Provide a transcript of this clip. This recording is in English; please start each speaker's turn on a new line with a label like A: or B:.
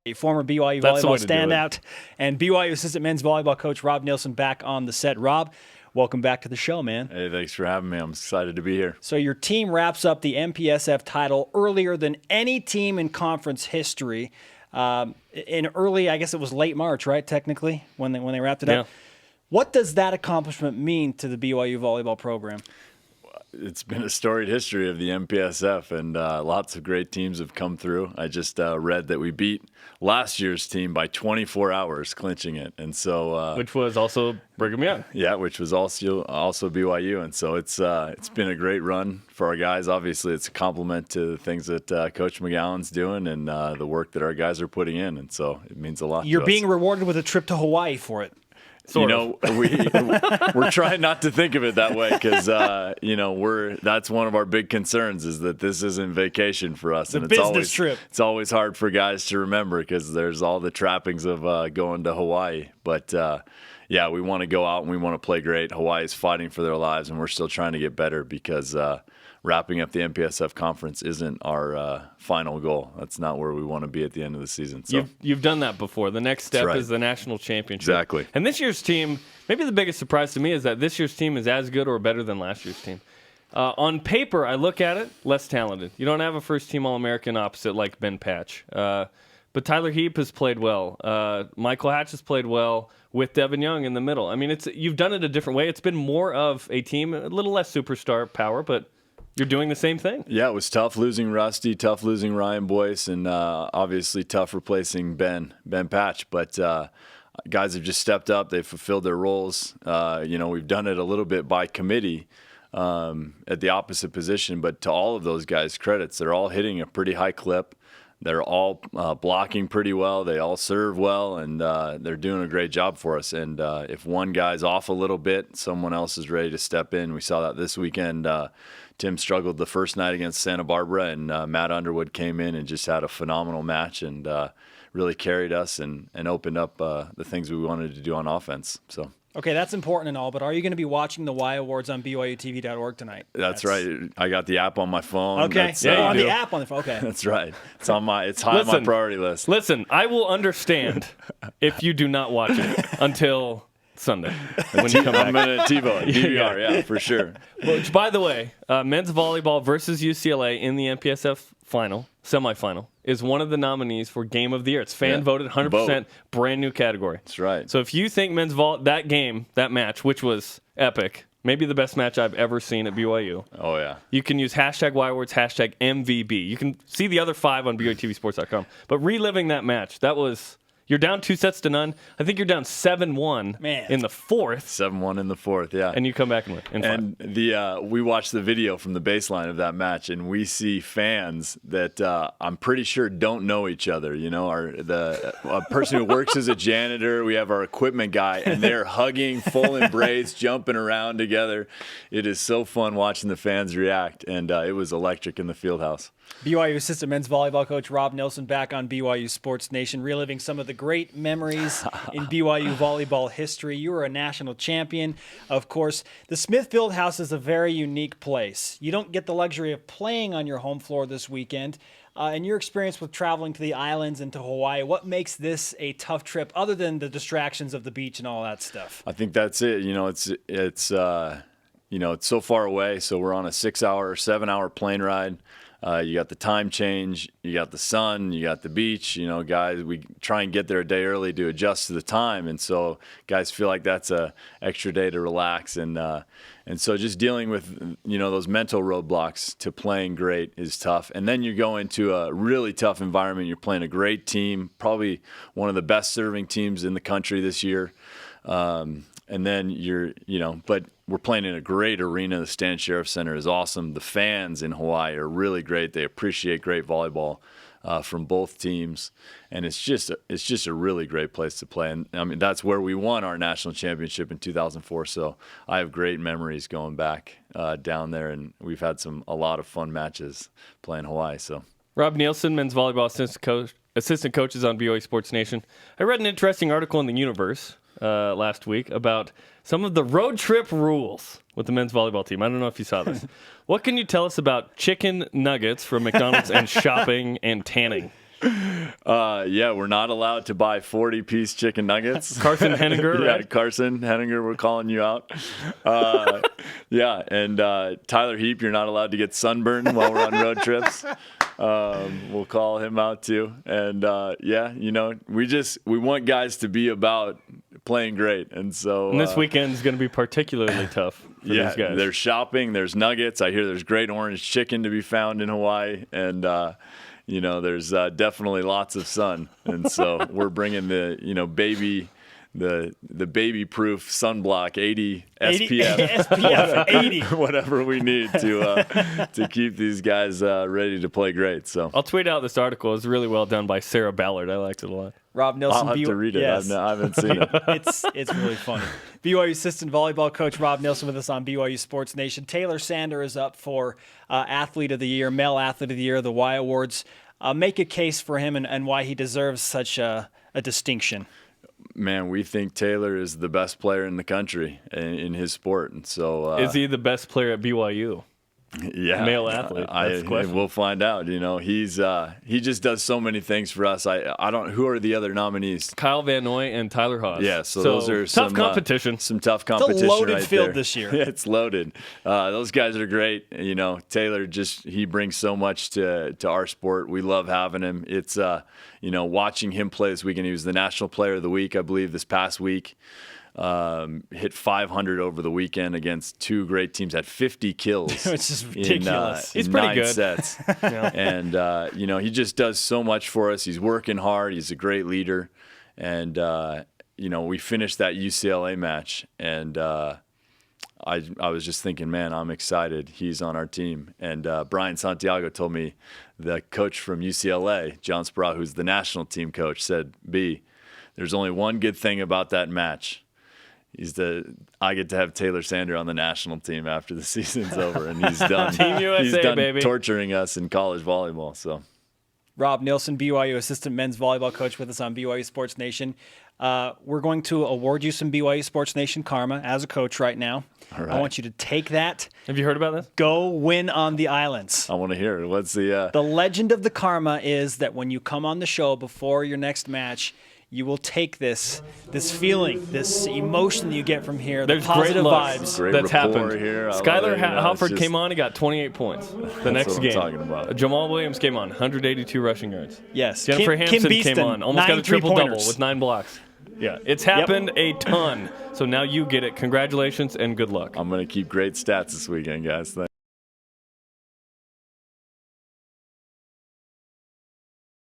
A: A former BYU volleyball standout and BYU assistant men's volleyball coach Rob Neilson back on the set. Rob, welcome back to the show, man.
B: Hey, thanks for having me. I'm excited to be here.
A: So your team wraps up the MPSF title earlier than any team in conference history. In early, I guess it was late March, right, technically, when they wrapped it up. What does that accomplishment mean to the BYU volleyball program?
B: It's been a storied history of the MPSF, and lots of great teams have come through. I just read that we beat last year's team by 24 hours, clinching it, and so
C: which was also Brigham Young.
B: Yeah, which was also BYU, and so it's been a great run for our guys. Obviously, it's a compliment to the things that Coach McGowan's doing and the work that our guys are putting in, and so it means a lot.
A: You're being rewarded with a trip to Hawaii for it.
B: We're trying not to think of it that way because that's one of our big concerns is that this isn't vacation for us.
A: It's a business trip.
B: It's always hard for guys to remember because there's all the trappings of going to Hawaii. But we want to go out and we want to play great. Hawaii's fighting for their lives, and we're still trying to get better because wrapping up the MPSF conference isn't our final goal. That's not where we want to be at the end of the season. So
C: You've done that before. The next step is the national championship.
B: Exactly.
C: And this year's team, maybe the biggest surprise to me is that this year's team is as good or better than last year's team. On paper, I look at it, less talented. You don't have a first-team All-American opposite like Ben Patch. But Tyler Heap has played well. Michael Hatch has played well with Devin Young in the middle. I mean, you've done it a different way. It's been more of a team, a little less superstar power, but you're doing the same thing.
B: Yeah, it was tough losing Rusty, tough losing Ryan Boyce, and obviously tough replacing Ben Patch. But guys have just stepped up. They've fulfilled their roles. We've done it a little bit by committee at the opposite position. But to all of those guys' credits, they're all hitting a pretty high clip. They're all blocking pretty well. They all serve well, and they're doing a great job for us. And if one guy's off a little bit, someone else is ready to step in. We saw that this weekend. Tim struggled the first night against Santa Barbara, and Matt Underwood came in and just had a phenomenal match and really carried us and opened up the things we wanted to do on offense. So.
A: Okay, that's important and all, but are you going to be watching the Y Awards on BYUtv.org tonight?
B: That's right. I got the app on my phone.
A: Okay, on the app on the phone. Okay,
B: that's right. It's high on my priority list.
C: Listen, I will understand if you do not watch it until Sunday when you come back.
B: I'm going to TiVo, DVR, yeah, for sure.
C: Which, by the way, men's volleyball versus UCLA in the MPSF semifinal, is one of the nominees for Game of the Year. It's fan-voted, 100% brand new category.
B: That's right.
C: So if you think men's that match, which was epic, maybe the best match I've ever seen at BYU.
B: Oh, yeah.
C: You can use #YWords, #MVB. You can see the other 5 on BYUtvsports.com. But reliving that match, you're down 2-0. I think you're down 7-1 in the fourth.
B: 7-1 in the fourth, yeah.
C: And you come back and win.
B: And we watched the video from the baseline of that match, and we see fans that I'm pretty sure don't know each other. You know, a person who works as a janitor, we have our equipment guy, and they're hugging, full embrace, jumping around together. It is so fun watching the fans react, and it was electric in the field house.
A: BYU assistant men's volleyball coach Rob Neilson back on BYU Sports Nation, reliving some of the great memories in BYU volleyball history. You were a national champion. Of course, the Smith Fieldhouse is a very unique place. You don't get the luxury of playing on your home floor this weekend. In your experience with traveling to the islands and to Hawaii, what makes this a tough trip other than the distractions of the beach and all that stuff?
B: I think that's it. You know, it's so far away. So we're on a 6-hour, 7-hour plane ride. You got the time change, you got the sun, you got the beach. You know, guys, we try and get there a day early to adjust to the time, and so guys feel like that's a extra day to relax. And so just dealing with those mental roadblocks to playing great is tough. And then you go into a really tough environment. You're playing a great team, probably one of the best serving teams in the country this year. And then but we're playing in a great arena. The Stan Sheriff Center is awesome. The fans in Hawaii are really great. They appreciate great volleyball from both teams, and it's just a really great place to play. And I mean, that's where we won our national championship in 2004. So I have great memories going back down there, and we've had a lot of fun matches playing Hawaii. So
C: Rob Neilson, men's volleyball assistant coaches on BYU Sports Nation. I read an interesting article in the Universe last week about some of the road trip rules with the men's volleyball team. I don't know if you saw this. What can you tell us about chicken nuggets from McDonald's and shopping and tanning?
B: Yeah, we're not allowed to buy 40-piece chicken nuggets.
C: Carson Henninger,
B: yeah,
C: right?
B: Carson Henninger, we're calling you out. Yeah, and Tyler Heap, you're not allowed to get sunburned while we're on road trips. We'll call him out too. And yeah, you know, we want guys to be about playing great. And so
C: And this weekend is going to be particularly tough for these guys.
B: There's shopping, there's nuggets. I hear there's great orange chicken to be found in Hawaii. And you know, there's definitely lots of sun, and so we're bringing the baby-proof sunblock 80 SPF
A: 80,
B: whatever we need to keep these guys ready to play great. So
C: I'll tweet out this article. It's really well done by Sarah Ballard. I liked it a lot.
A: Rob Neilson.
B: I'll have to read it.
A: Yes.
B: I haven't seen it.
A: It's really funny. BYU assistant volleyball coach Rob Neilson with us on BYU Sports Nation. Taylor Sander is up for Athlete of the Year, Male Athlete of the Year, the Y Awards. Make a case for him and why he deserves such a distinction.
B: Man, we think Taylor is the best player in the country in his sport, and so
C: is he the best player at BYU?
B: Yeah,
C: male athlete. That's the question.
B: We'll find out. You know, he just does so many things for us. I don't. Who are the other nominees?
C: Kyle Van Noy and Tyler Haas.
B: Yeah, so those are
C: tough competition.
B: Some tough competition.
A: It's a loaded
B: right
A: field
B: there.
A: this year.
B: Yeah, it's loaded. Those guys are great. You know, Taylor he brings so much to our sport. We love having him. It's you know, watching him play this weekend. He was the National Player of the Week, I believe, this past week. Hit 500 over the weekend against two great teams. Had 50 kills.
A: It's just ridiculous.
C: He's
B: in
C: pretty
B: 9
C: good.
B: sets.
C: Yeah.
B: And you know, he just does so much for us. He's working hard. He's a great leader. And you know, we finished that UCLA match, and I was just thinking, man, I'm excited. He's on our team. And Brian Santiago told me, the coach from UCLA, John Sprout, who's the national team coach, said, B, there's only one good thing about that match. I get to have Taylor Sander on the national team after the season's over, and he's done.
C: Team USA,
B: he's done
C: baby.
B: torturing us in college volleyball. So,
A: Rob Neilson, BYU assistant men's volleyball coach, with us on BYU Sports Nation. We're going to award you some BYU Sports Nation karma as a coach right now.
B: All right.
A: I want you to take that.
C: Have you heard about this?
A: Go win on the islands.
B: I want to hear it. What's the
A: legend of the karma is that when you come on the show before your next match, you will take this feeling, this emotion that you get from here,
C: There's
A: the positive
C: great luck
A: vibes.
B: Great
C: that's
B: rapport
C: happened.
B: here.
C: Skylar Hofford
B: just-
C: came on. He got 28 points. The next
B: what I'm
C: game.
B: talking about.
C: Jamal Williams came on. 182 rushing yards.
A: Yes.
C: Jennifer
A: Kim
C: Hampson
A: Beeston,
C: came on. Almost got
A: 9
C: a triple-double
A: three-pointers.
C: with 9 blocks. Yeah, it's happened a ton. So now you get it. Congratulations and good luck.
B: I'm going to keep great stats this weekend, guys. Thanks.